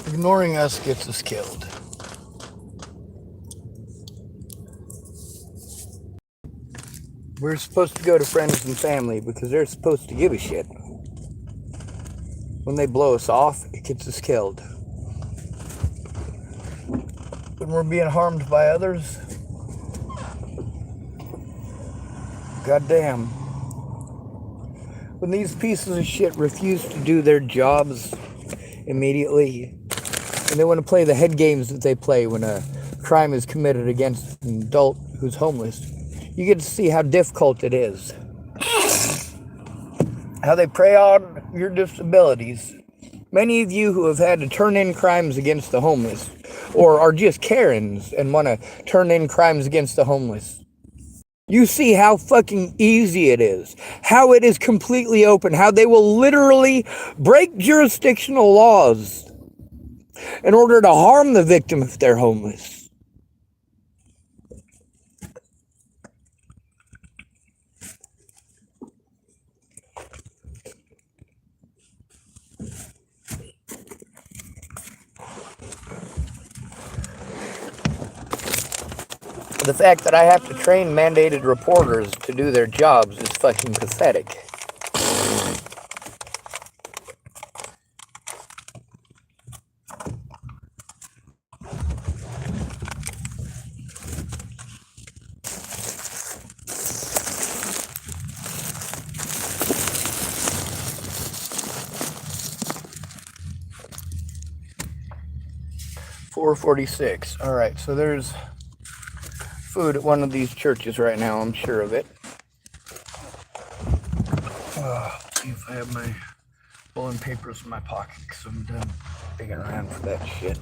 Ignoring us gets us killed. We're supposed to go to friends and family because they're supposed to give a shit. When they blow us off, it gets us killed. When we're being harmed by others, goddamn. When these pieces of shit refuse to do their jobs immediately, and they want to play the head games that they play when a crime is committed against an adult who's homeless, you get to see how difficult it is. How they prey on your disabilities. Many of you who have had to turn in crimes against the homeless, or are just Karens and want to turn in crimes against the homeless, you see how fucking easy it is. How it is completely open. How they will literally break jurisdictional laws in order to harm the victim if they're homeless. The fact that I have to train mandated reporters to do their jobs is fucking pathetic. $4.46. All right, so there's food at one of these churches right now, I'm sure of it. Let's see if I have my rolling papers in my pocket, because I'm done digging around for that shit.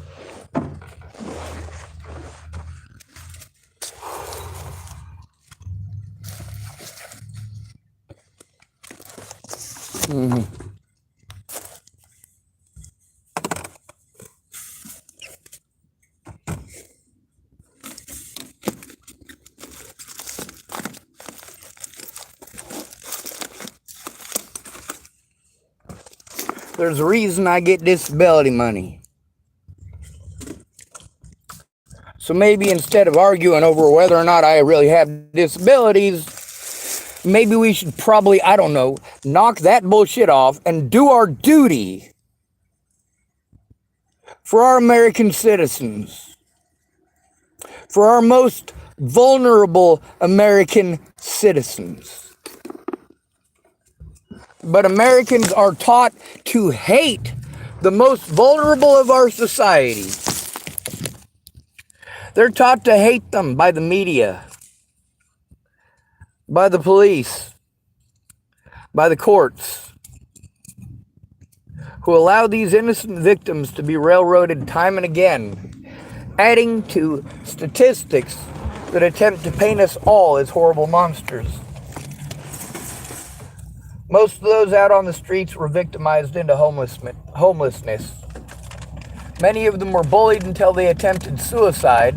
There's a reason I get disability money. So maybe instead of arguing over whether or not I really have disabilities, maybe we should probably, I don't know, knock that bullshit off and do our duty for our American citizens, for our most vulnerable American citizens. But Americans are taught to hate the most vulnerable of our society. They're taught to hate them by the media, by the police, by the courts, who allow these innocent victims to be railroaded time and again, adding to statistics that attempt to paint us all as horrible monsters. Most of those out on the streets were victimized into homelessness. Many of them were bullied until they attempted suicide.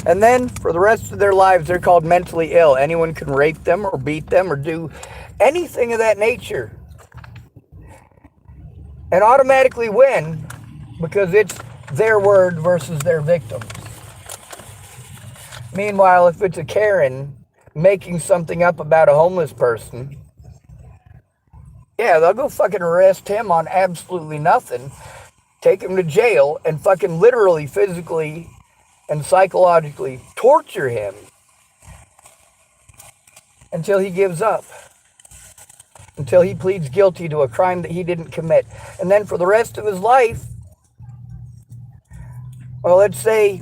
And then, for the rest of their lives, they're called mentally ill. Anyone can rape them or beat them or do anything of that nature. And automatically win because it's their word versus their victims. Meanwhile, if it's a Karen making something up about a homeless person, yeah, they'll go fucking arrest him on absolutely nothing, take him to jail, and fucking literally, physically, and psychologically torture him until he gives up, until he pleads guilty to a crime that he didn't commit. And then for the rest of his life, well, let's say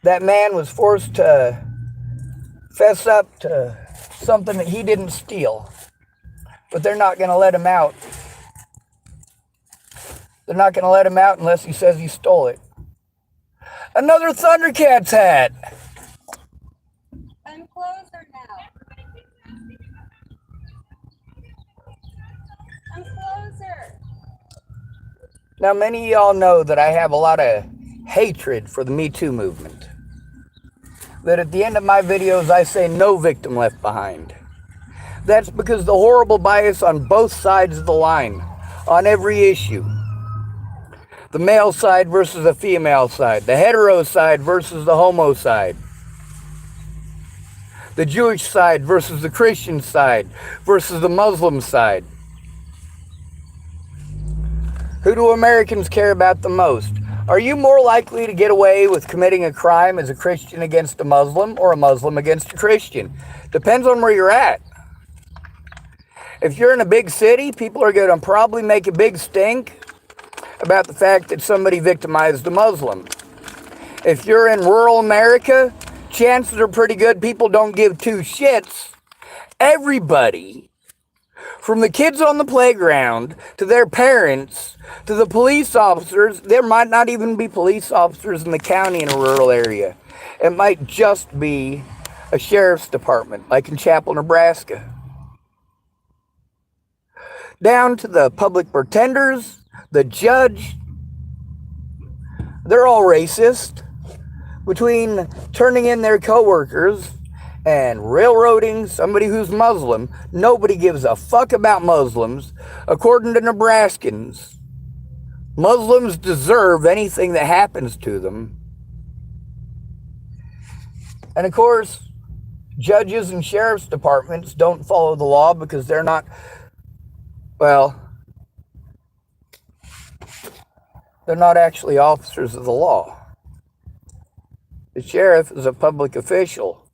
that man was forced to fess up to something that he didn't steal, but they're not going to let him out. They're not going to let him out unless he says he stole it. Another Thundercats hat. I'm closer now. I'm closer. Now, many of y'all know that I have a lot of hatred for the Me Too movement. That at the end of my videos, I say no victim left behind. That's because the horrible bias on both sides of the line, on every issue, The male side versus the female side. The hetero side versus the homo side. The Jewish side versus the Christian side versus the Muslim side. Who do Americans care about the most? Are you more likely to get away with committing a crime as a Christian against a Muslim or a Muslim against a Christian? Depends on where you're at. If you're in a big city, people are going to probably make a big stink about the fact that somebody victimized a Muslim. If you're in rural America, chances are pretty good people don't give two shits. Everybody, from the kids on the playground to their parents to the police officers, there might not even be police officers in the county in a rural area. It might just be a sheriff's department, like in Chapel, Nebraska. Down to the public pretenders, the judge, they're all racist. Between turning in their coworkers and railroading somebody who's Muslim, nobody gives a fuck about Muslims. According to Nebraskans, Muslims deserve anything that happens to them. And of course, judges and sheriff's departments don't follow the law because they're not, well, they're not actually officers of the law. The sheriff is a public official.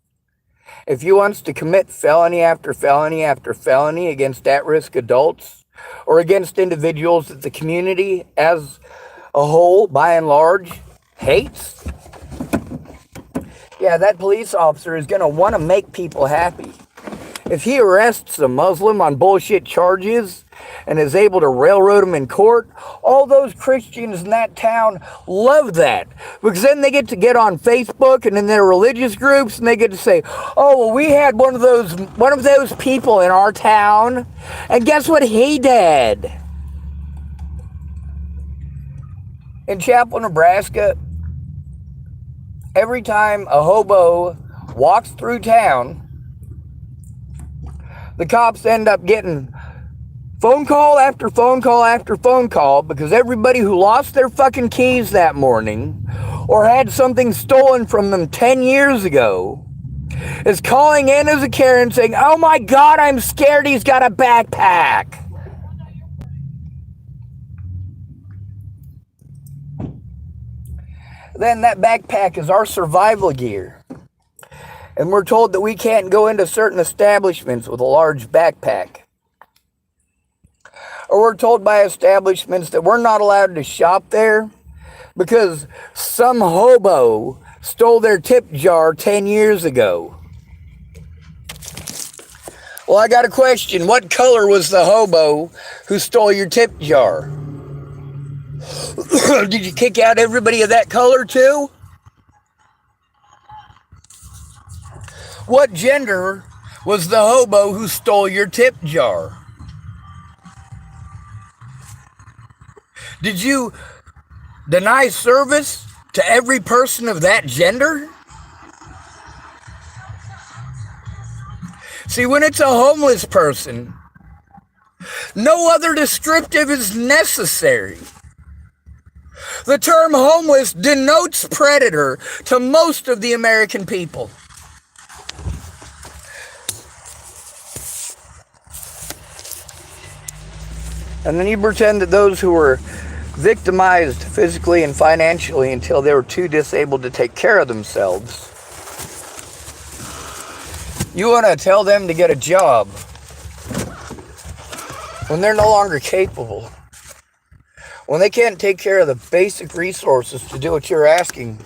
If he wants to commit felony after felony after felony against at-risk adults or against individuals that the community as a whole, by and large, hates, yeah, that police officer is going to want to make people happy. If he arrests a Muslim on bullshit charges and is able to railroad him in court, all those Christians in that town love that. Because then they get to get on Facebook and in their religious groups and they get to say, oh, well, we had one of those people in our town, and guess what he did? In Chapel, Nebraska, every time a hobo walks through town, the cops end up getting phone call after phone call after phone call because everybody who lost their fucking keys that morning or had something stolen from them 10 years ago is calling in as a Karen saying, oh my God, I'm scared he's got a backpack. Then that backpack is our survival gear. And we're told that we can't go into certain establishments with a large backpack. Or we're told by establishments that we're not allowed to shop there because some hobo stole their tip jar 10 years ago. Well, I got a question. What color was the hobo who stole your tip jar? Did you kick out everybody of that color too? What gender was the hobo who stole your tip jar? Did you deny service to every person of that gender? See, when it's a homeless person, no other descriptive is necessary. The term homeless denotes predator to most of the American people. And then you pretend that those who were victimized physically and financially until they were too disabled to take care of themselves, you want to tell them to get a job when they're no longer capable, when they can't take care of the basic resources to do what you're asking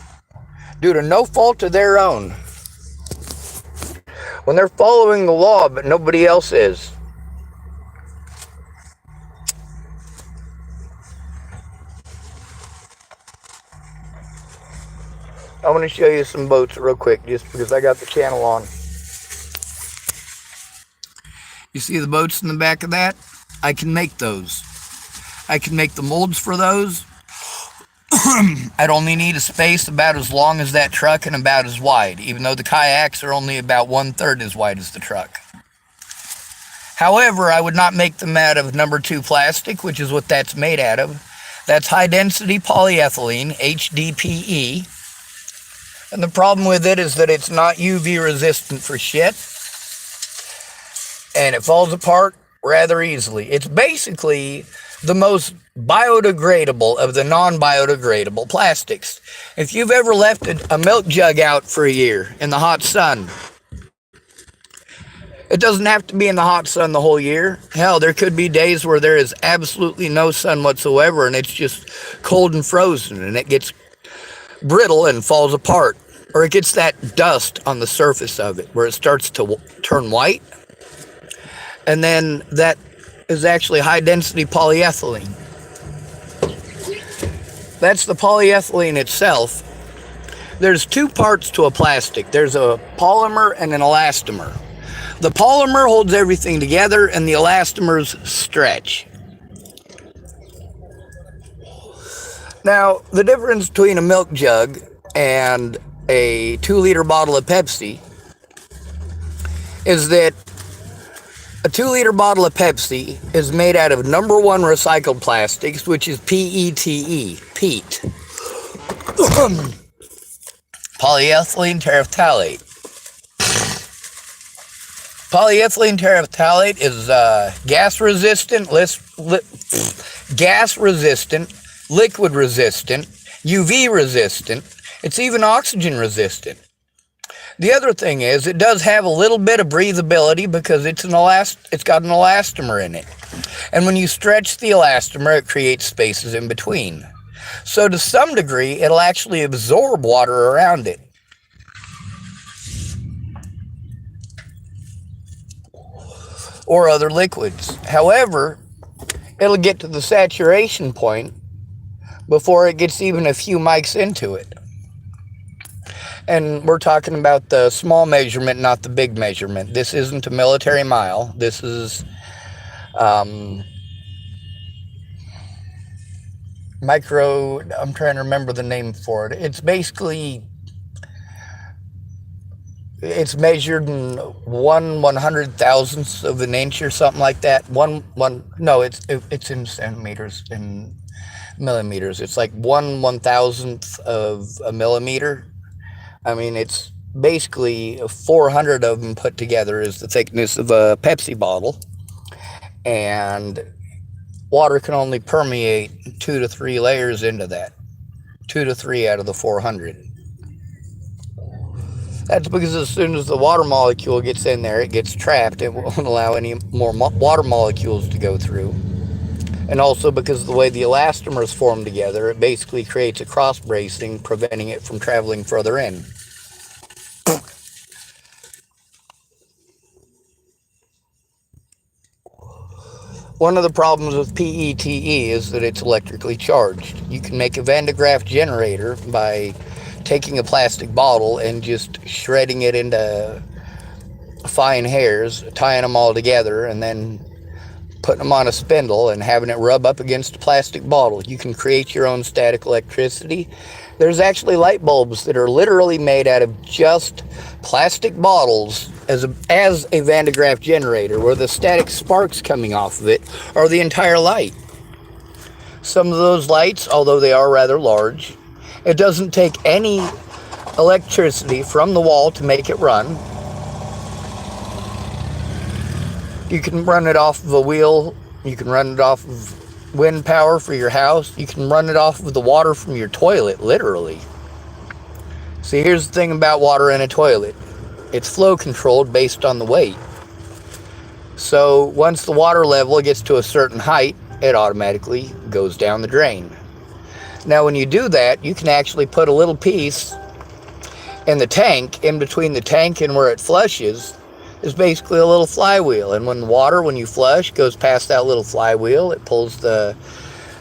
due to no fault of their own, when they're following the law but nobody else is. I'm going to show you some boats real quick just because I got the channel on. You see the boats in the back of that? I can make those. I can make the molds for those. I'd only need a space about as long as that truck and about as wide, even though the kayaks are only about 1/3 as wide as the truck. However, I would not make them out of number 2 plastic, which is what that's made out of. That's high density polyethylene, HDPE. And the problem with it is that it's not UV resistant for shit. And it falls apart rather easily. It's basically the most biodegradable of the non-biodegradable plastics. If you've ever left a milk jug out for a year in the hot sun, it doesn't have to be in the hot sun the whole year. Hell, there could be days where there is absolutely no sun whatsoever and it's just cold and frozen and it gets brittle and falls apart. Or it gets that dust on the surface of it where it starts to turn white. And then that is actually high density polyethylene. That's the polyethylene itself. There's two parts to a plastic. There's a polymer and an elastomer. The polymer holds everything together and the elastomers stretch. Now, the difference between a milk jug and a 2-liter bottle of Pepsi is that a 2-liter bottle of Pepsi is made out of number 1 recycled plastics, which is PETE, peat. Polyethylene terephthalate. Polyethylene terephthalate is gas resistant, liquid resistant, UV resistant. It's even oxygen resistant. The other thing is it does have a little bit of breathability because it's got an elastomer in it. And when you stretch the elastomer, it creates spaces in between. So to some degree, it'll actually absorb water around it. Or other liquids. However, it'll get to the saturation point before it gets even a few mics into it. And we're talking about the small measurement, not the big measurement. This isn't a military mile. This is micro, I'm trying to remember the name for it. It's basically, it's measured in 1/100,000th of an inch or something like that. It's in centimeters, in millimeters. It's like 1/1000th of a millimeter. I mean, it's basically 400 of them put together is the thickness of a Pepsi bottle. And water can only permeate 2 to 3 layers into that. 2 to 3 out of the 400. That's because as soon as the water molecule gets in there, it gets trapped. It won't allow any more water molecules to go through. And also because of the way the elastomers form together, it basically creates a cross bracing, preventing it from traveling further in. One of the problems with PETE is that it's electrically charged. You can make a Van de Graaff generator by taking a plastic bottle and just shredding it into fine hairs, tying them all together, and then putting them on a spindle and having it rub up against a plastic bottle. You can create your own static electricity. There's actually light bulbs that are literally made out of just plastic bottles as a Van de Graaff generator, where the static sparks coming off of it are the entire light. Some of those lights, although they are rather large, it doesn't take any electricity from the wall to make it run. You can run it off of a wheel. You can run it off of wind power for your house. You can run it off of the water from your toilet, literally. See, here's the thing about water in a toilet. It's flow controlled based on the weight. So once the water level gets to a certain height, it automatically goes down the drain. Now when you do that, you can actually put a little piece in the tank, in between the tank and where it flushes, is basically a little flywheel. And when you flush, goes past that little flywheel, it pulls the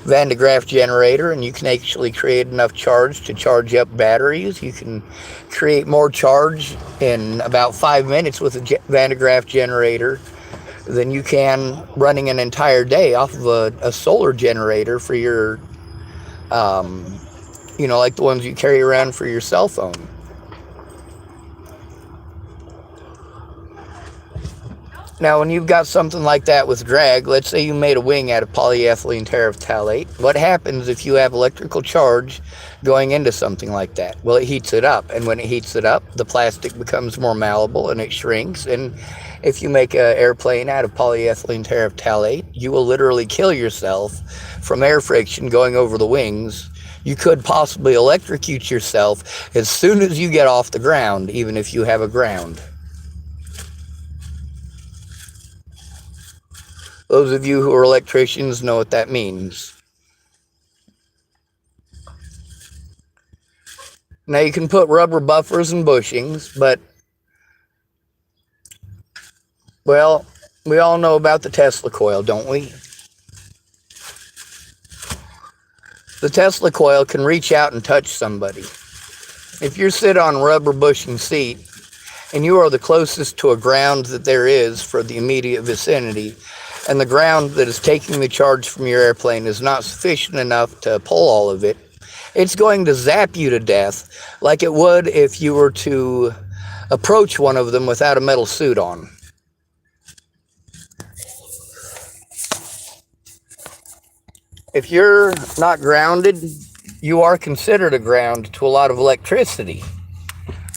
Van de Graaff generator, and you can actually create enough charge to charge up batteries. You can create more charge in about 5 minutes with a Van de Graaff generator than you can running an entire day off of a solar generator for your, like the ones you carry around for your cell phone. Now, when you've got something like that with drag, let's say you made a wing out of polyethylene terephthalate. What happens if you have electrical charge going into something like that? Well, it heats it up. And when it heats it up, the plastic becomes more malleable and it shrinks. And if you make an airplane out of polyethylene terephthalate, you will literally kill yourself from air friction going over the wings. You could possibly electrocute yourself as soon as you get off the ground, even if you have a ground. Those of you who are electricians know what that means. Now you can put rubber buffers and bushings, but, well, we all know about the Tesla coil, don't we? The Tesla coil can reach out and touch somebody. If you sit on a rubber bushing seat and you are the closest to a ground that there is for the immediate vicinity, and the ground that is taking the charge from your airplane is not sufficient enough to pull all of it, it's going to zap you to death like it would if you were to approach one of them without a metal suit on. If you're not grounded, you are considered a ground to a lot of electricity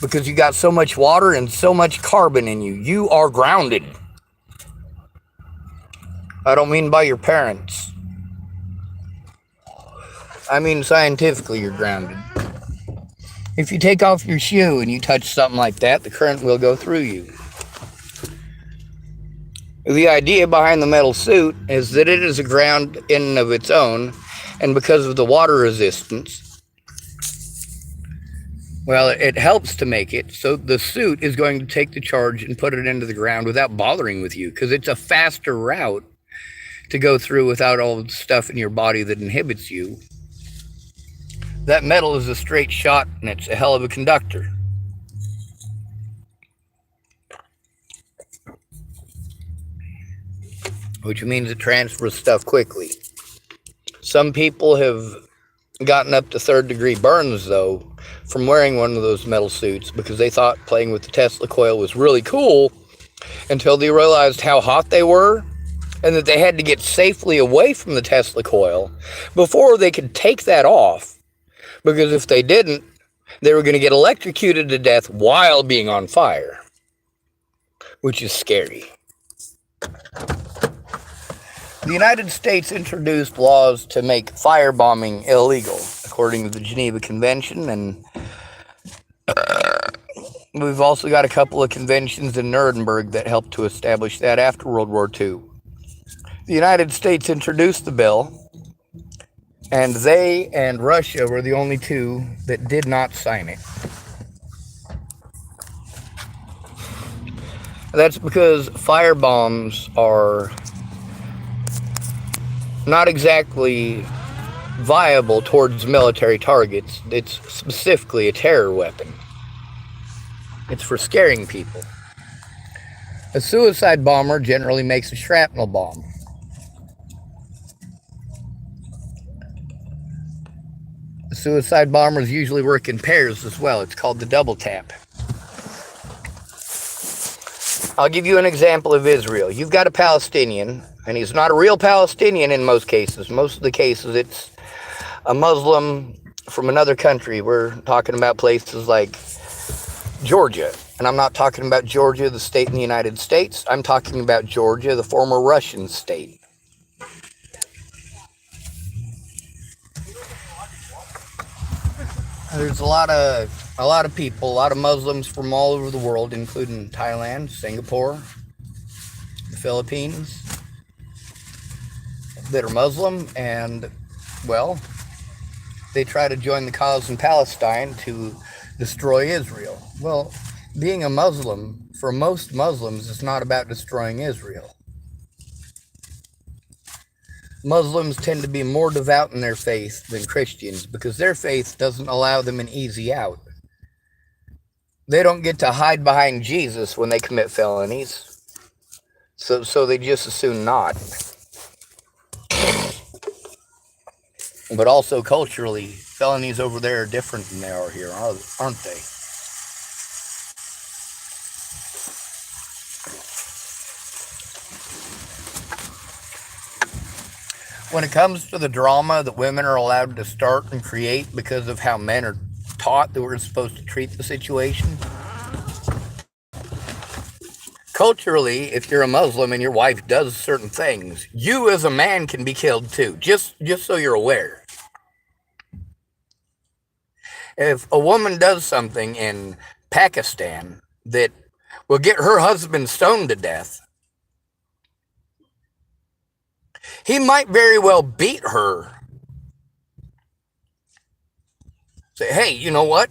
because you got so much water and so much carbon in you. You are grounded. I don't mean by your parents. I mean scientifically you're grounded. If you take off your shoe and you touch something like that, the current will go through you. The idea behind the metal suit is that it is a ground in and of its own, and because of the water resistance, well, it helps to make it so the suit is going to take the charge and put it into the ground without bothering with you, because it's a faster route to go through without all the stuff in your body that inhibits you. That metal is a straight shot and it's a hell of a conductor. Which means it transfers stuff quickly. Some people have gotten up to 3rd-degree burns, though, from wearing one of those metal suits because they thought playing with the Tesla coil was really cool until they realized how hot they were and that they had to get safely away from the Tesla coil before they could take that off, because if they didn't, they were going to get electrocuted to death while being on fire, which is scary. The United States introduced laws to make firebombing illegal, according to the Geneva Convention, and we've also got a couple of conventions in Nuremberg that helped to establish that after World War II. The United States introduced the bill, and they and Russia were the only two that did not sign it. That's because firebombs are not exactly viable towards military targets. It's specifically a terror weapon. It's for scaring people. A suicide bomber generally makes a shrapnel bomb. Suicide bombers usually work in pairs as well. It's called the double tap. I'll give you an example of Israel. You've got a Palestinian, and he's not a real Palestinian in most cases. Most of the cases, it's a Muslim from another country. We're talking about places like Georgia. And I'm not talking about Georgia, the state in the United States. I'm talking about Georgia, the former Russian state. There's a lot of people, a lot of Muslims from all over the world, including Thailand, Singapore, the Philippines, that are Muslim, and, well, they try to join the cause in Palestine to destroy Israel. Well, being a Muslim, for most Muslims, is not about destroying Israel. Muslims tend to be more devout in their faith than Christians because their faith doesn't allow them an easy out. They don't get to hide behind Jesus when they commit felonies, so they just as soon not. But also culturally, felonies over there are different than they are here, aren't they? When it comes to the drama that women are allowed to start and create because of how men are taught that we're supposed to treat the situation, culturally, if you're a Muslim and your wife does certain things, you as a man can be killed too. Just so you're aware. If a woman does something in Pakistan that will get her husband stoned to death, he might very well beat her. Say, hey, you know what?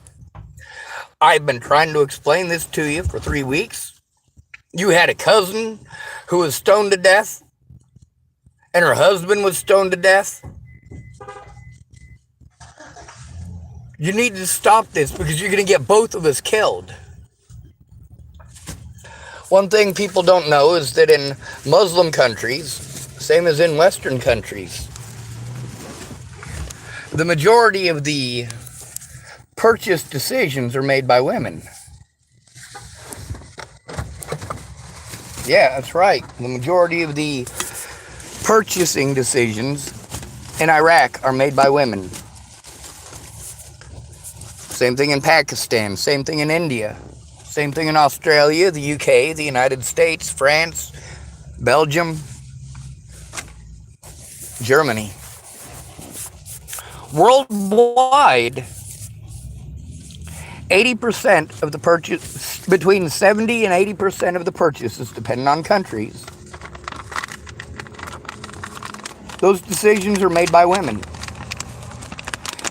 I've been trying to explain this to you for 3 weeks. You had a cousin who was stoned to death, and her husband was stoned to death. You need to stop this because you're going to get both of us killed. One thing people don't know is that in Muslim countries, same as in Western countries, the majority of the purchase decisions are made by women. Yeah, that's right. The majority of the purchasing decisions in Iraq are made by women. Same thing in Pakistan, same thing in India, same thing in Australia, the UK, the United States, France, Belgium, Germany. Worldwide, 80% of the purchase, between 70 and 80% of the purchases, depending on countries, those decisions are made by women.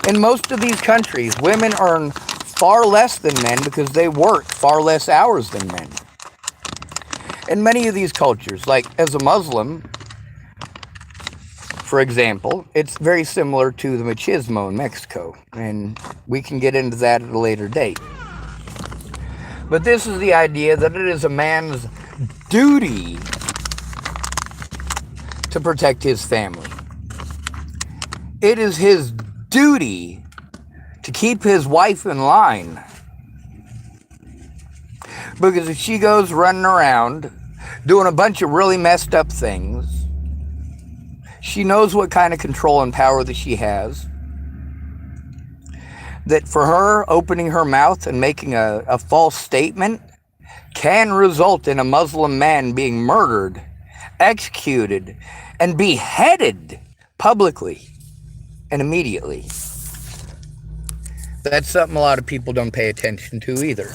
In most of these countries, women earn far less than men because they work far less hours than men. In many of these cultures, like as a Muslim, for example, it's very similar to the machismo in Mexico, and we can get into that at a later date. But this is the idea that it is a man's duty to protect his family. It is his duty to keep his wife in line. Because if she goes running around doing a bunch of really messed up things, she knows what kind of control and power that she has. That for her, opening her mouth and making a false statement can result in a Muslim man being murdered, executed, and beheaded publicly and immediately. That's something a lot of people don't pay attention to either.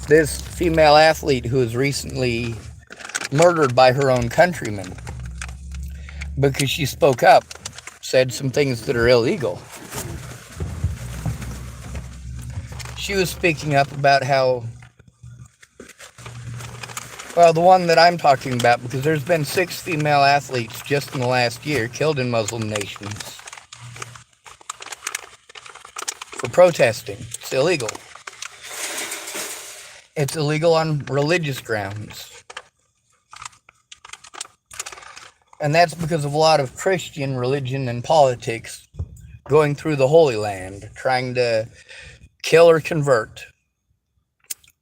This female athlete who was recently murdered by her own countrymen because she spoke up, said some things that are illegal. She was speaking up about how, well, the one that I'm talking about, because there's been 6 female athletes just in the last year killed in Muslim nations for protesting. It's illegal. It's illegal on religious grounds. And that's because of a lot of Christian religion and politics going through the Holy Land, trying to kill or convert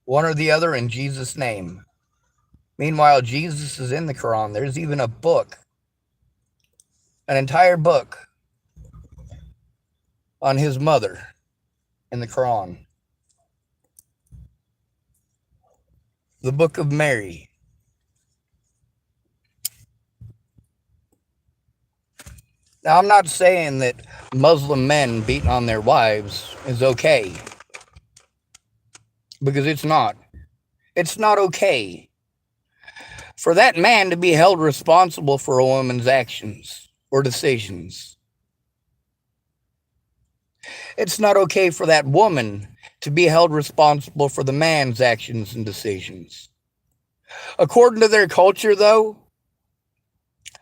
one or the other in Jesus' name. Meanwhile, Jesus is in the Quran. There's even a book, an entire book on his mother in the Quran. The Book of Mary. Now, I'm not saying that Muslim men beating on their wives is okay, because it's not. It's not okay for that man to be held responsible for a woman's actions or decisions. It's not okay for that woman to be held responsible for the man's actions and decisions. According to their culture, though,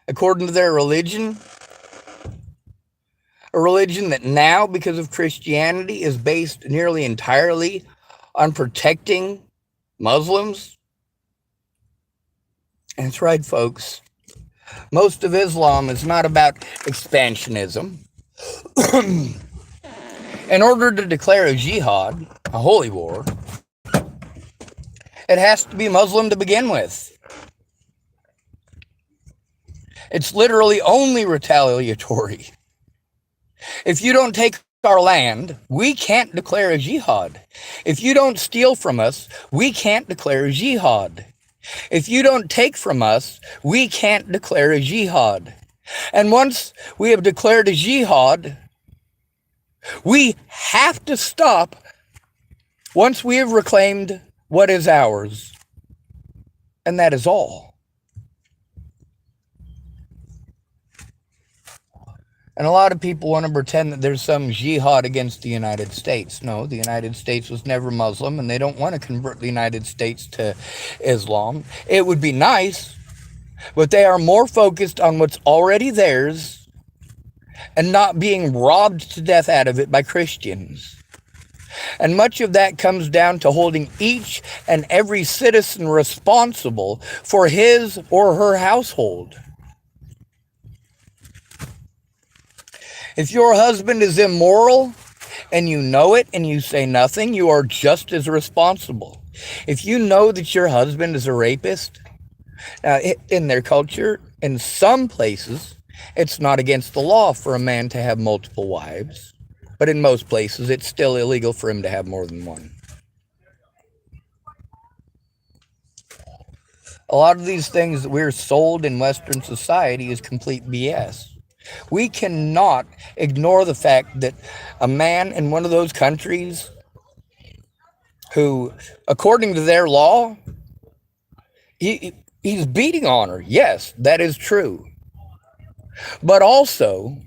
according to their religion, a religion that now, because of Christianity, is based nearly entirely on protecting Muslims. That's right, folks. Most of Islam is not about expansionism. In order to declare a jihad, a holy war, it has to be Muslim to begin with. It's literally only retaliatory. If you don't take our land, we can't declare a jihad. If you don't steal from us, we can't declare a jihad. If you don't take from us, we can't declare a jihad. And once we have declared a jihad, we have to stop once we have reclaimed what is ours. And that is all. And a lot of people want to pretend that there's some jihad against the United States. No, the United States was never Muslim, and they don't want to convert the United States to Islam. It would be nice, but they are more focused on what's already theirs and not being robbed to death out of it by Christians. And much of that comes down to holding each and every citizen responsible for his or her household. If your husband is immoral and you know it and you say nothing, you are just as responsible. If you know that your husband is a rapist, in their culture, in some places, it's not against the law for a man to have multiple wives. But in most places, it's still illegal for him to have more than one. A lot of these things that we're sold in Western society is complete BS. We cannot ignore the fact that a man in one of those countries who, according to their law, he's beating on her. Yes, that is true. But also,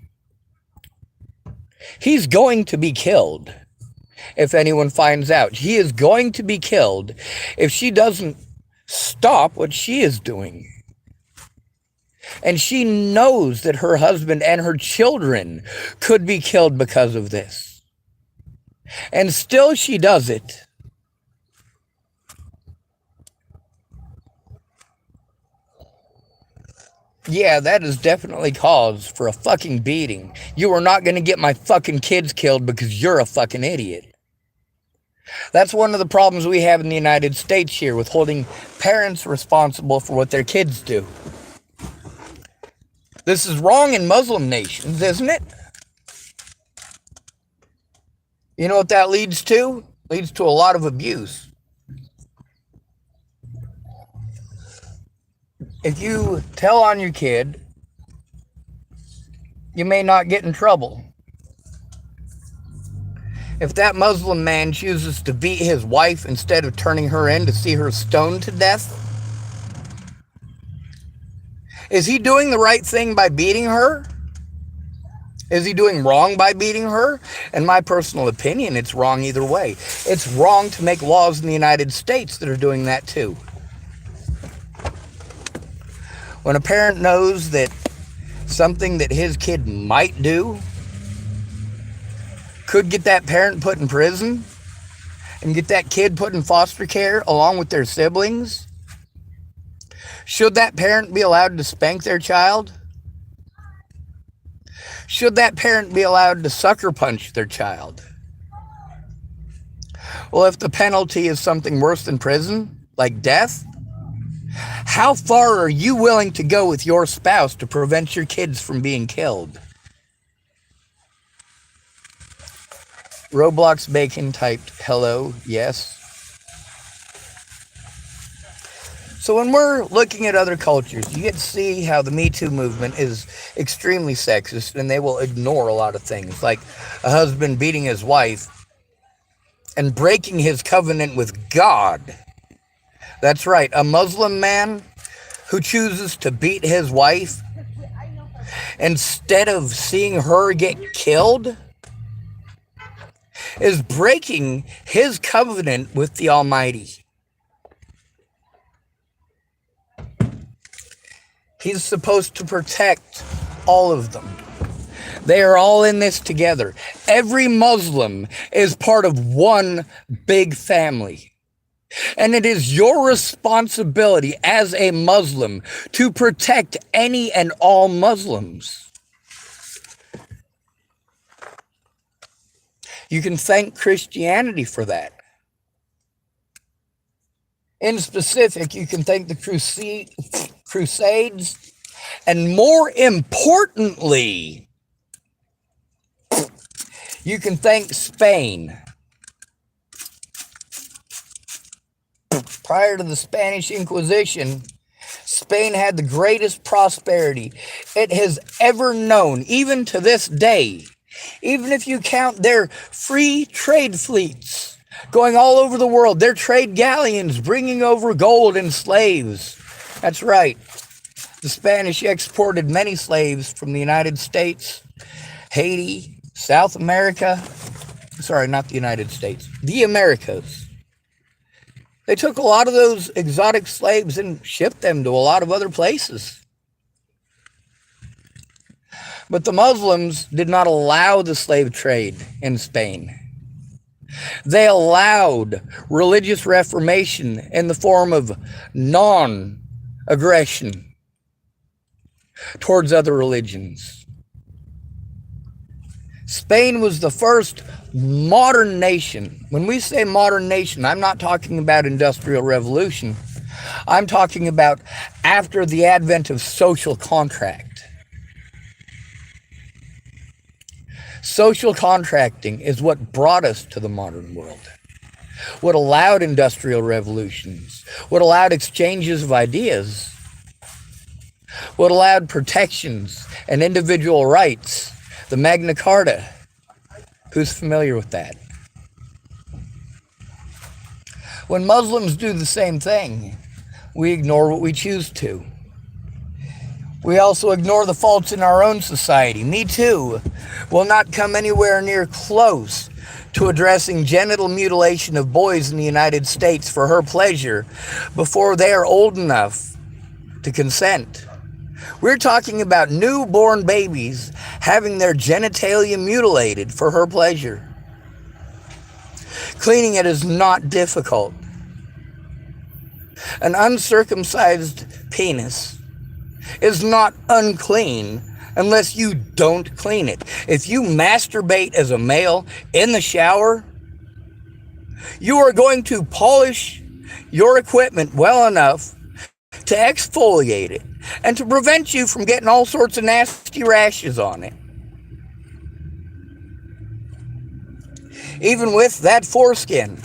he's going to be killed if anyone finds out. He is going to be killed if she doesn't stop what she is doing. And she knows that her husband and her children could be killed because of this. And still she does it. Yeah, that is definitely cause for a fucking beating. You are not going to get my fucking kids killed because you're a fucking idiot. That's one of the problems we have in the United States here with holding parents responsible for what their kids do. This is wrong in Muslim nations, isn't it? You know what that leads to? Leads to a lot of abuse. If you tell on your kid, you may not get in trouble. If that Muslim man chooses to beat his wife instead of turning her in to see her stoned to death, is he doing the right thing by beating her? Is he doing wrong by beating her? In my personal opinion, it's wrong either way. It's wrong to make laws in the United States that are doing that too. When a parent knows that something that his kid might do could get that parent put in prison and get that kid put in foster care along with their siblings, should that parent be allowed to spank their child? Should that parent be allowed to sucker punch their child? Well, if the penalty is something worse than prison, like death, how far are you willing to go with your spouse to prevent your kids from being killed? Roblox Bacon typed, hello, yes. So when we're looking at other cultures, you get to see how the Me Too movement is extremely sexist, and they will ignore a lot of things, like a husband beating his wife and breaking his covenant with God. That's right, a Muslim man who chooses to beat his wife instead of seeing her get killed is breaking his covenant with the Almighty. He's supposed to protect all of them. They are all in this together. Every Muslim is part of one big family. And it is your responsibility as a Muslim to protect any and all Muslims. You can thank Christianity for that. In specific, you can thank the Crusades And more importantly, you can thank Spain. Prior to the Spanish Inquisition, Spain had the greatest prosperity it has ever known, even to this day. Even if you count their free trade fleets going all over the world, their trade galleons bringing over gold and slaves. That's right. The Spanish exported many slaves from the United States, Haiti, South America. Sorry, not the United States, the Americas. They took a lot of those exotic slaves and shipped them to a lot of other places. But the Muslims did not allow the slave trade in Spain. They allowed religious reformation in the form of non-aggression towards other religions. Spain was the first modern nation. When we say modern nation, I'm not talking about industrial revolution. I'm talking about after the advent of social contract. Social contracting is what brought us to the modern world. What allowed industrial revolutions. What allowed exchanges of ideas. What allowed protections and individual rights. The Magna Carta. Who's familiar with that? When Muslims do the same thing, we ignore what we choose to. We also ignore the faults in our own society. Me Too will not come anywhere near close to addressing genital mutilation of boys in the United States for her pleasure before they are old enough to consent. We're talking about newborn babies having their genitalia mutilated for her pleasure. Cleaning it is not difficult. An uncircumcised penis is not unclean unless you don't clean it. If you masturbate as a male in the shower, you are going to polish your equipment well enough to exfoliate it and to prevent you from getting all sorts of nasty rashes on it. Even with that foreskin.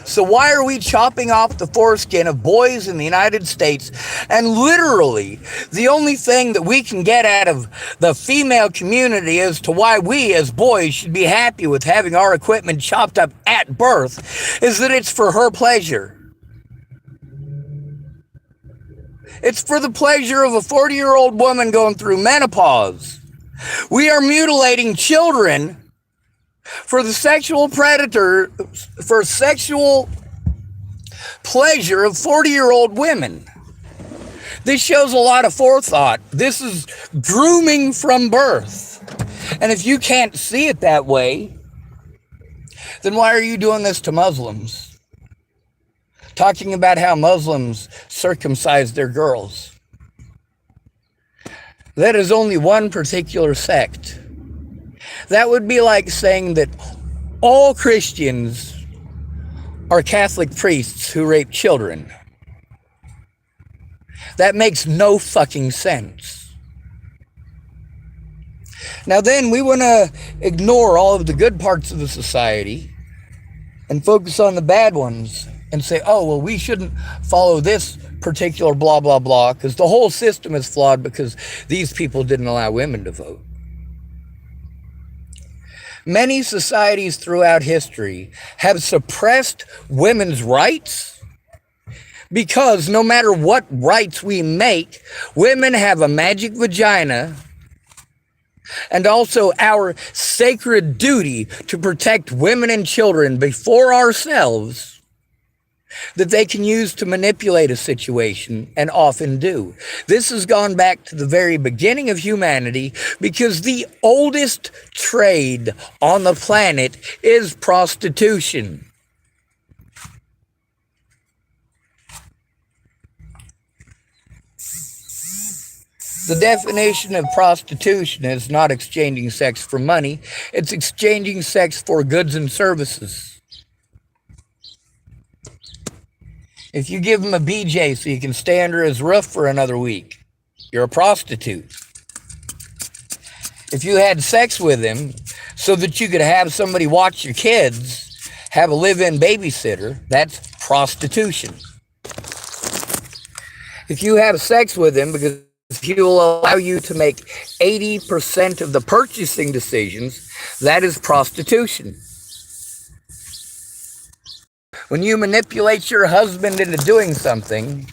So why are we chopping off the foreskin of boys in the United States? And literally, the only thing that we can get out of the female community as to why we as boys should be happy with having our equipment chopped up at birth is that it's for her pleasure. It's for the pleasure of a 40-year-old woman going through menopause. We are mutilating children for the sexual predator, for sexual pleasure of 40-year-old women. This shows a lot of forethought. This is grooming from birth. And if you can't see it that way, then why are you doing this to Muslims? Talking about how Muslims circumcise their girls. That is only one particular sect. That would be like saying that all Christians are Catholic priests who rape children. That makes no fucking sense. Now then, we want to ignore all of the good parts of the society and focus on the bad ones and say, oh, well, we shouldn't follow this particular blah, blah, blah, because the whole system is flawed because these people didn't allow women to vote. Many societies throughout history have suppressed women's rights because no matter what rights we make, women have a magic vagina and also our sacred duty to protect women and children before ourselves that they can use to manipulate a situation, and often do. This has gone back to the very beginning of humanity because the oldest trade on the planet is prostitution. The definition of prostitution is not exchanging sex for money, it's exchanging sex for goods and services. If you give him a BJ so you can stay under his roof for another week, You're a prostitute. If you had sex with him so that you could have somebody watch your kids, have a live-in babysitter, that's prostitution. If you have sex with him because he will allow you to make 80% of the purchasing decisions, that is prostitution. When you manipulate your husband into doing something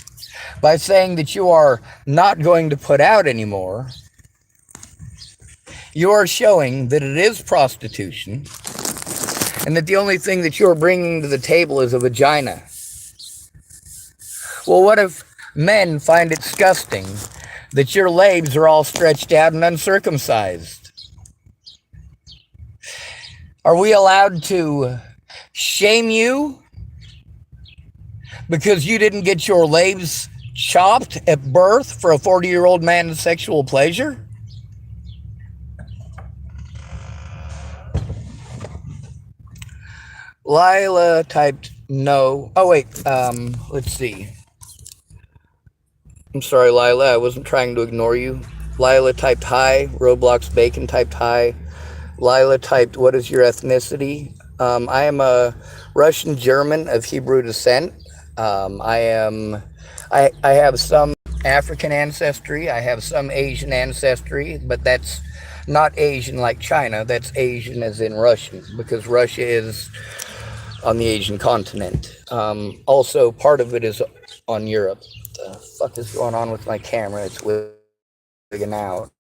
by saying that you are not going to put out anymore, you are showing that it is prostitution and that the only thing that you're bringing to the table is a vagina. Well, what if men find it disgusting that your legs are all stretched out and uncircumcised? Are we allowed to shame you because you didn't get your legs chopped at birth for a 40-year-old man's sexual pleasure? Lila typed no. Oh, wait. Let's see. I'm sorry, Lila. I wasn't trying to ignore you. Lila typed hi. Roblox Bacon typed hi. Lila typed, what is your ethnicity? I am a Russian German of Hebrew descent. I have some African ancestry. I have some Asian ancestry, but that's not Asian like China. That's Asian as in Russian, because Russia is on the Asian continent. Also, part of it is on Europe. What the fuck is going on with my camera? It's wigging out.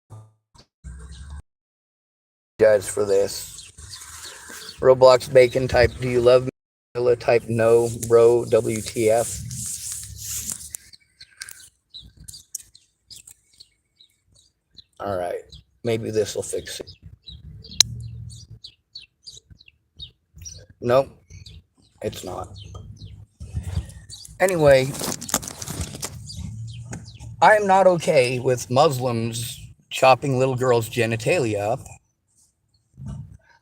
Guys, for this. Roblox Bacon type, do you love me? Type no, bro, WTF. Alright, maybe this will fix it. Nope, it's not. Anyway, I am not okay with Muslims chopping little girls' genitalia up.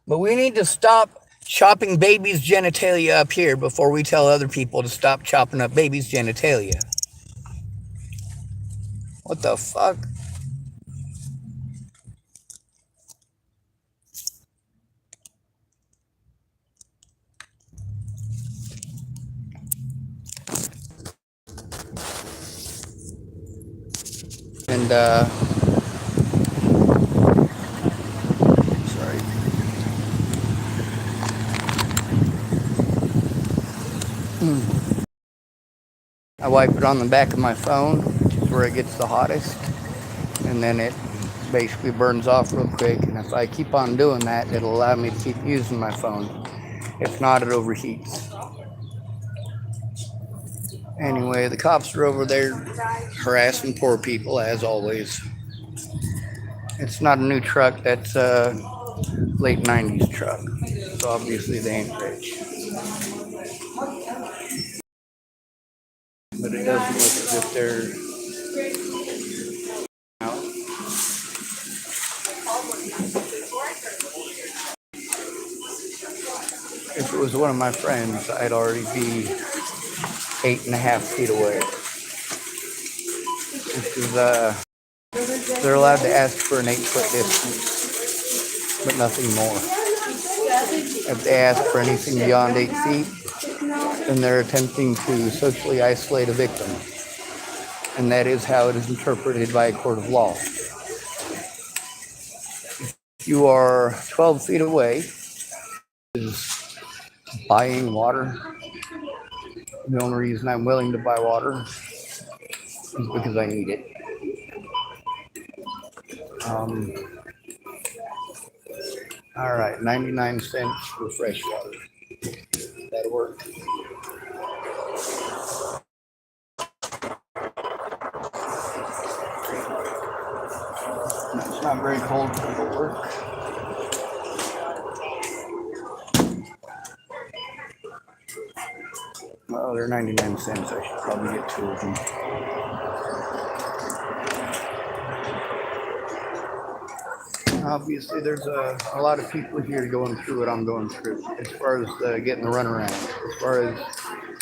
But we need to stop chopping babies' genitalia up here before we tell other people to stop chopping up babies' genitalia. What the fuck? And, sorry. I wipe it on the back of my phone, which is where it gets the hottest. And then it basically burns off real quick. And if I keep on doing that, it'll allow me to keep using my phone. If not, it overheats. Anyway, the cops are over there harassing poor people, as always. It's not a new truck. That's a late 90s truck. So obviously they ain't rich. But it doesn't look as if they're out. If it was one of my friends, I'd already be 8.5 feet away. This is, they're allowed to ask for an 8-foot distance, but nothing more. If they ask for anything beyond 8 feet, then they're attempting to socially isolate a victim. And that is how it is interpreted by a court of law. If you are 12 feet away, is buying water. The only reason I'm willing to buy water is because I need it. All right, 99 cents for fresh water. That'll work. It's not very cold, but it'll work. Well, they're 99 cents. I should probably get 2 of them. Obviously, there's a lot of people here going through what I'm going through as far as getting the runaround. As far as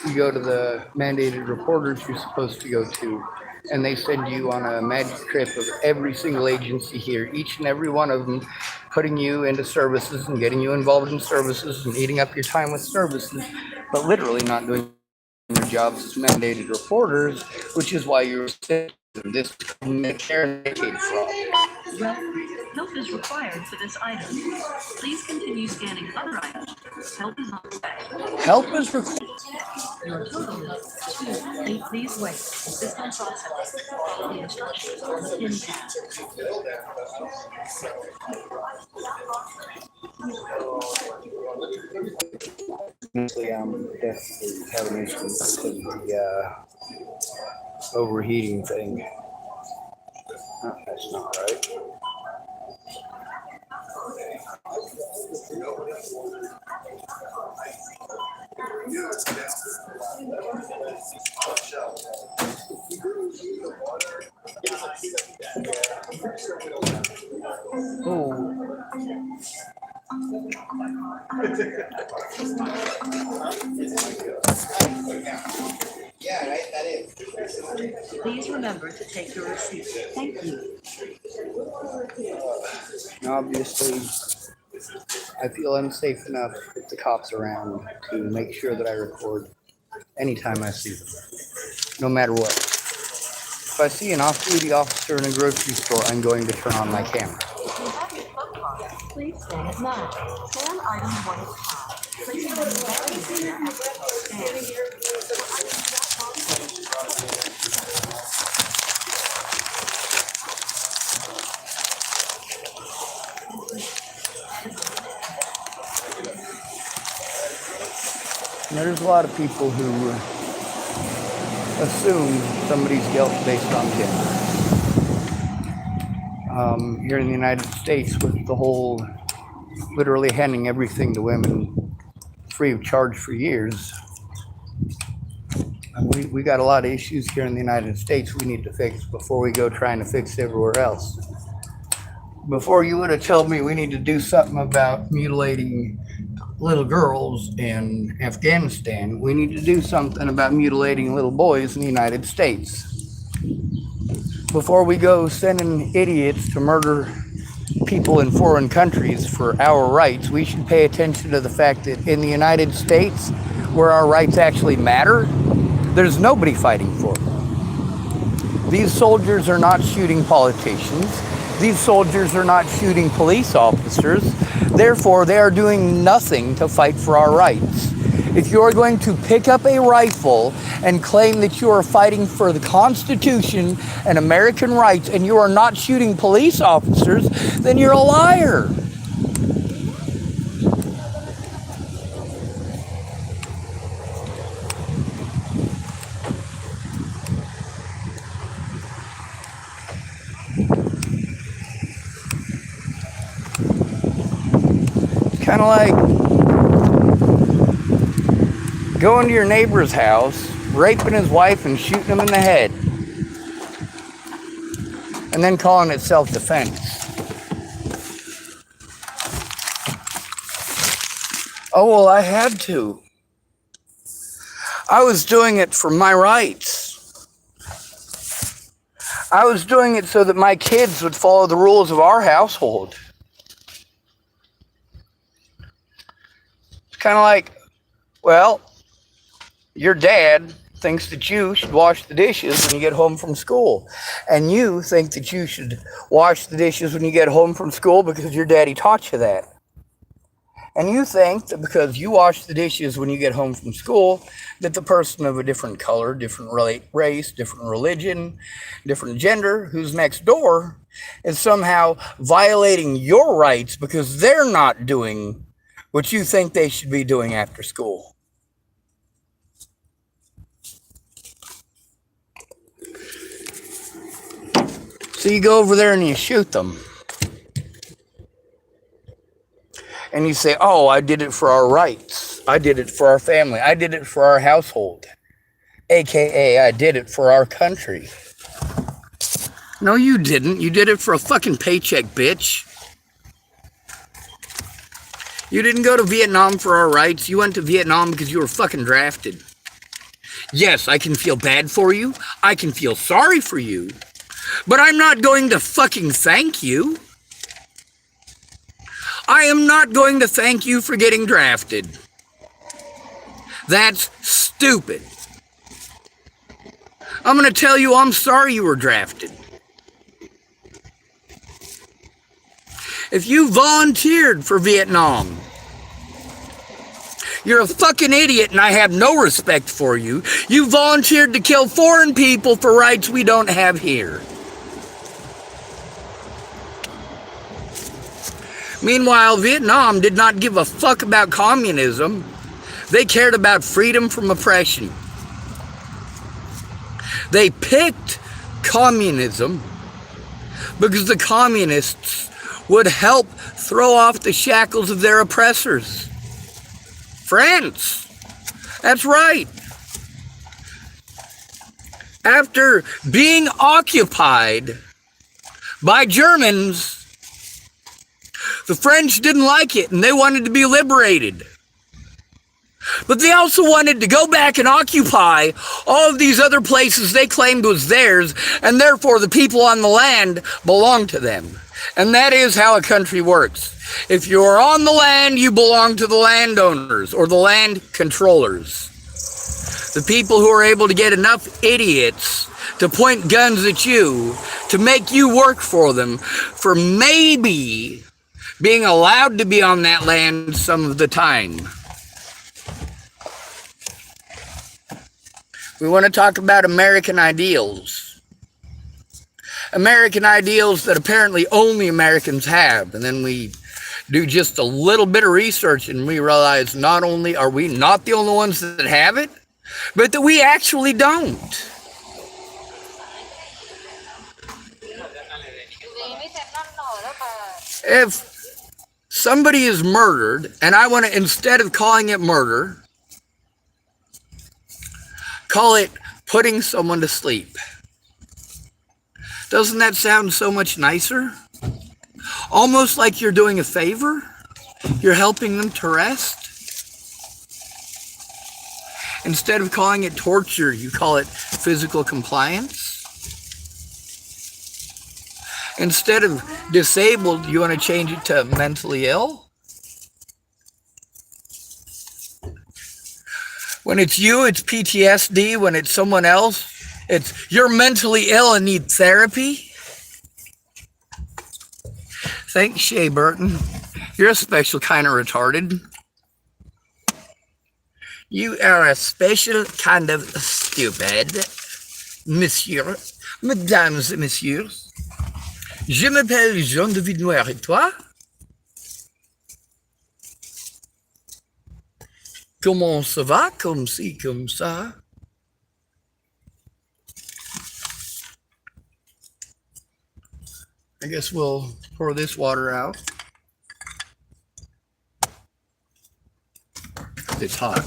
you go to the mandated reporters you're supposed to go to, and they send you on a magic trip of every single agency here, each and every one of them putting you into services and getting you involved in services and eating up your time with services, but literally not doing their jobs as mandated reporters, which is why you're sent this Medicare and Medicaid fraud. Well, help is required for this item. Please continue scanning other items. Help is on the way. Help is required. Your total is 2. Please wait. System processing. The instructions on the pin pad. Honestly, I'm definitely having issues with the overheating thing. Oh, that's not right. Oh. Yeah, right, that is. Please remember to take your receipt. Thank you. Obviously, I feel unsafe enough with the cops around to make sure that I record anytime I see them, no matter what. If I see an off-duty officer in a grocery store, I'm going to turn on my camera. Please stand at 9. Scan item 1 at a time. Place your vacuum cleaner at stand. There's a lot of people who assume somebody's guilt based on gender. Here in the United States, with the whole literally handing everything to women free of charge for years, we got a lot of issues here in the United States we need to fix before we go trying to fix everywhere else. Before you would have told me we need to do something about mutilating little girls in Afghanistan, we need to do something about mutilating little boys in the United States. Before we go sending idiots to murder people in foreign countries for our rights, we should pay attention to the fact that in the United States, where our rights actually matter, there's nobody fighting for them. These soldiers are not shooting politicians. These soldiers are not shooting police officers. Therefore, they are doing nothing to fight for our rights. If you are going to pick up a rifle and claim that you are fighting for the Constitution and American rights and you are not shooting police officers, then you're a liar. Kind of like going to your neighbor's house, raping his wife and shooting him in the head, and then calling it self-defense. Oh, well, I had to. I was doing it for my rights. I was doing it so that my kids would follow the rules of our household. Kind of like, well, your dad thinks that you should wash the dishes when you get home from school. And you think that you should wash the dishes when you get home from school because your daddy taught you that. And you think that because you wash the dishes when you get home from school, that the person of a different color, different race, different religion, different gender, who's next door, is somehow violating your rights because they're not doing what you think they should be doing after school. So you go over there and you shoot them. And you say, oh, I did it for our rights. I did it for our family. I did it for our household. AKA, I did it for our country. No, you didn't. You did it for a fucking paycheck, bitch. You didn't go to Vietnam for our rights. You went to Vietnam because you were fucking drafted. Yes, I can feel bad for you. I can feel sorry for you. But I'm not going to fucking thank you. I am not going to thank you for getting drafted. That's stupid. I'm going to tell you I'm sorry you were drafted. If you volunteered for Vietnam, you're a fucking idiot and I have no respect for you. You volunteered to kill foreign people for rights we don't have here. Meanwhile, Vietnam did not give a fuck about communism. They cared about freedom from oppression. They picked communism because the communists would help throw off the shackles of their oppressors. France. That's right. After being occupied by Germans, the French didn't like it and they wanted to be liberated. But they also wanted to go back and occupy all of these other places they claimed was theirs, and therefore the people on the land belong to them. And that is how a country works. If you're on the land, you belong to the landowners or the land controllers. The people who are able to get enough idiots to point guns at you, to make you work for them, for maybe being allowed to be on that land some of the time. We want to talk about American ideals. American ideals that apparently only Americans have. And then we do just a little bit of research and we realize not only are we not the only ones that have it, but that we actually don't. If somebody is murdered, and I want to, instead of calling it murder, call it putting someone to sleep. Doesn't that sound so much nicer? Almost like you're doing a favor. You're helping them to rest. Instead of calling it torture, you call it physical compliance. Instead of disabled, you want to change it to mentally ill. When it's you, it's PTSD. When it's someone else, it's you're mentally ill and need therapy. Thanks, Shea Burton. You're a special kind of retarded. You are a special kind of stupid, monsieur, mesdames et messieurs. Je m'appelle Jean de Villenoir et toi? Comment ça va? Comme ci, comme ça. I guess we'll pour this water out. It's hot.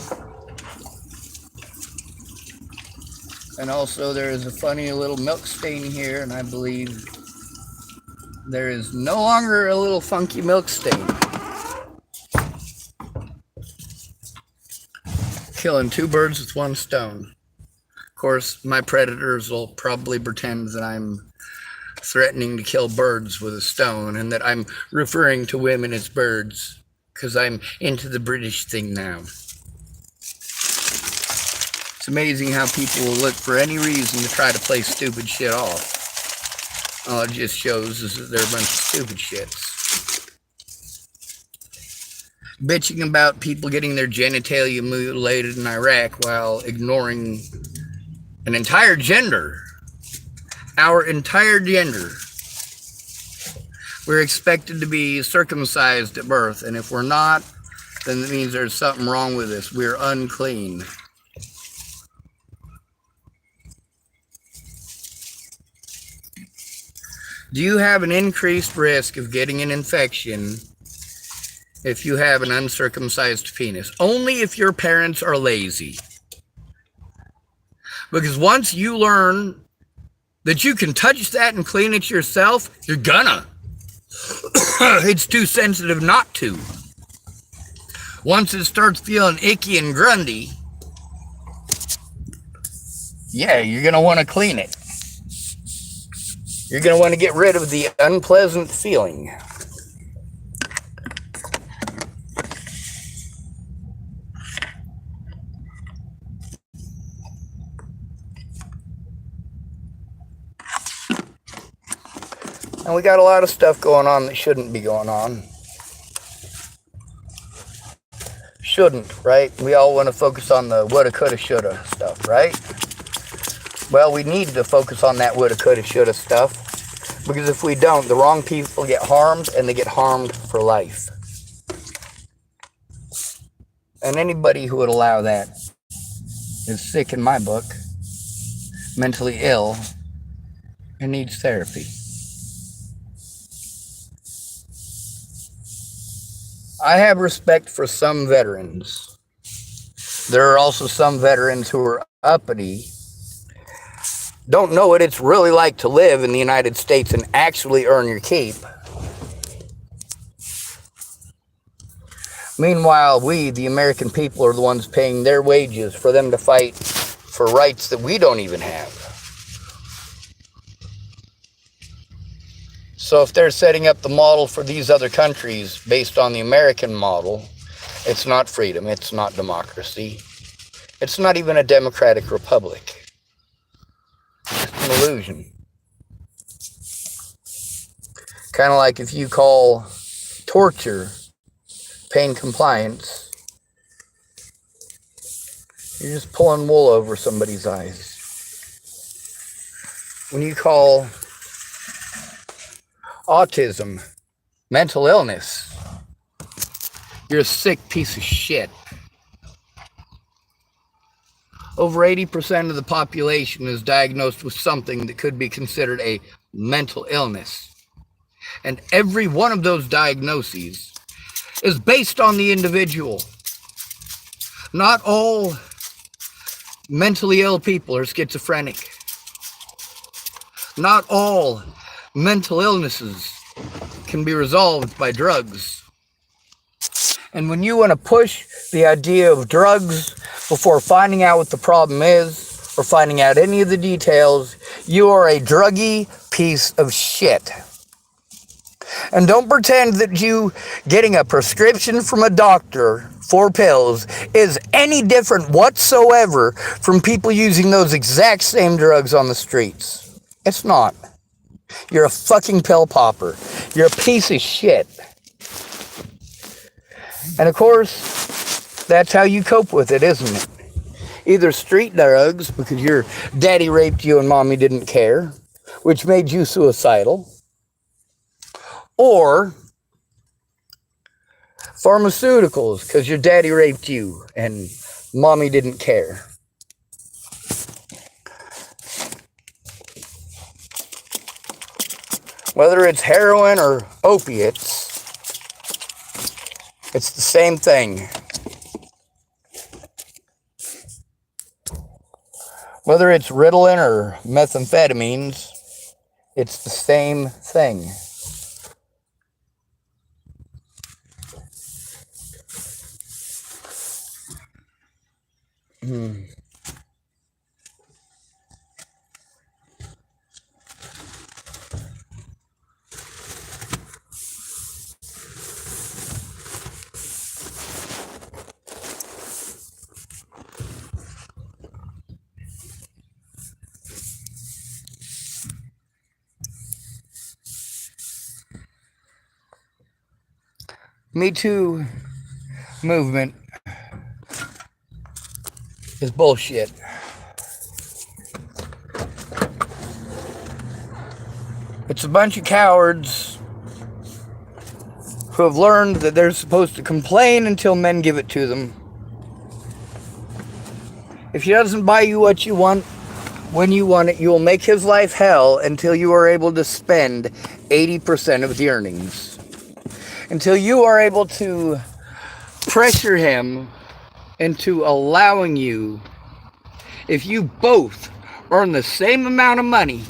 And also there is a funny little milk stain here, and I believe there is no longer a little funky milk stain. Killing two birds with one stone. Of course, my predators will probably pretend that I'm threatening to kill birds with a stone and that I'm referring to women as birds because I'm into the British thing now. It's amazing how people will look for any reason to try to play stupid shit off. All it just shows is that they're a bunch of stupid shits. Bitching about people getting their genitalia mutilated in Iraq while ignoring an entire gender. Our entire gender. We're expected to be circumcised at birth, and if we're not, then that means there's something wrong with us. We're unclean. Do you have an increased risk of getting an infection if you have an uncircumcised penis? Only if your parents are lazy. Because once you learn that you can touch that and clean it yourself, you're gonna. It's too sensitive not to. Once it starts feeling icky and grungy, yeah, you're going to want to clean it. You're going to want to get rid of the unpleasant feeling. And we got a lot of stuff going on that shouldn't be going on. Shouldn't, right? We all want to focus on the woulda, coulda, shoulda stuff, right? Well, we need to focus on that woulda, coulda, shoulda stuff. Because if we don't, the wrong people get harmed, and they get harmed for life. And anybody who would allow that is sick in my book, mentally ill, and needs therapy. I have respect for some veterans. There are also some veterans who are uppity, don't know what it's really like to live in the United States and actually earn your keep. Meanwhile, we, the American people, are the ones paying their wages for them to fight for rights that we don't even have. So if they're setting up the model for these other countries based on the American model, it's not freedom, it's not democracy, it's not even a democratic republic. It's an illusion. Kind of like if you call torture pain compliance, you're just pulling wool over somebody's eyes. When you call autism mental illness, you're a sick piece of shit. Over 80% of the population is diagnosed with something that could be considered a mental illness. And every one of those diagnoses is based on the individual. Not all mentally ill people are schizophrenic. Not all mental illnesses can be resolved by drugs. And when you want to push the idea of drugs before finding out what the problem is or finding out any of the details, you are a druggy piece of shit. And don't pretend that you getting a prescription from a doctor for pills is any different whatsoever from people using those exact same drugs on the streets. It's not. You're a fucking pill popper. You're a piece of shit. And of course, that's how you cope with it, isn't it? Either street drugs, because your daddy raped you and mommy didn't care, which made you suicidal, or pharmaceuticals, because your daddy raped you and mommy didn't care. Whether it's heroin or opiates, it's the same thing. Whether it's Ritalin or methamphetamines, it's the same thing. Me Too movement is bullshit. It's a bunch of cowards who have learned that they're supposed to complain until men give it to them. If he doesn't buy you what you want, when you want it, you will make his life hell until you are able to spend 80% of the earnings. Until you are able to pressure him into allowing you, if you both earn the same amount of money,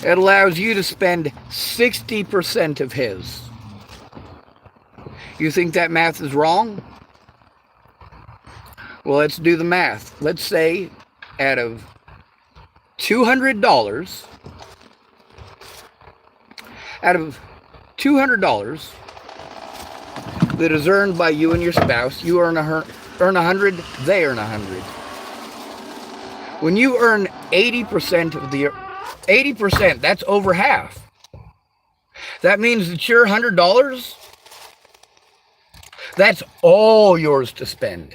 it allows you to spend 60% of his. You think that math is wrong? Well, let's do the math. Let's say out of $200, that is earned by you and your spouse, you earn 100, they earn 100. When you earn 80% of the 80%, that's over half. That means that your $100, that's all yours to spend.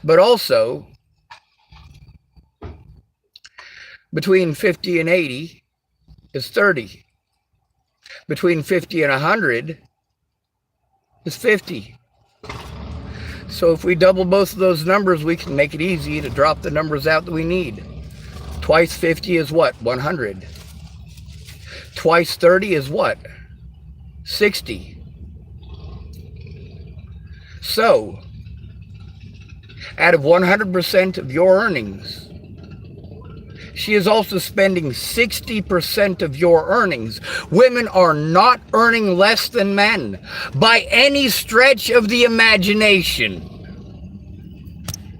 But also, between 50 and 80 is 30. Between 50 and 100 is 50. So if we double both of those numbers, we can make it easy to drop the numbers out that we need. Twice 50 is what? 100. Twice 30 is what? 60. So, out of 100% of your earnings, she is also spending 60% of your earnings. Women are not earning less than men by any stretch of the imagination.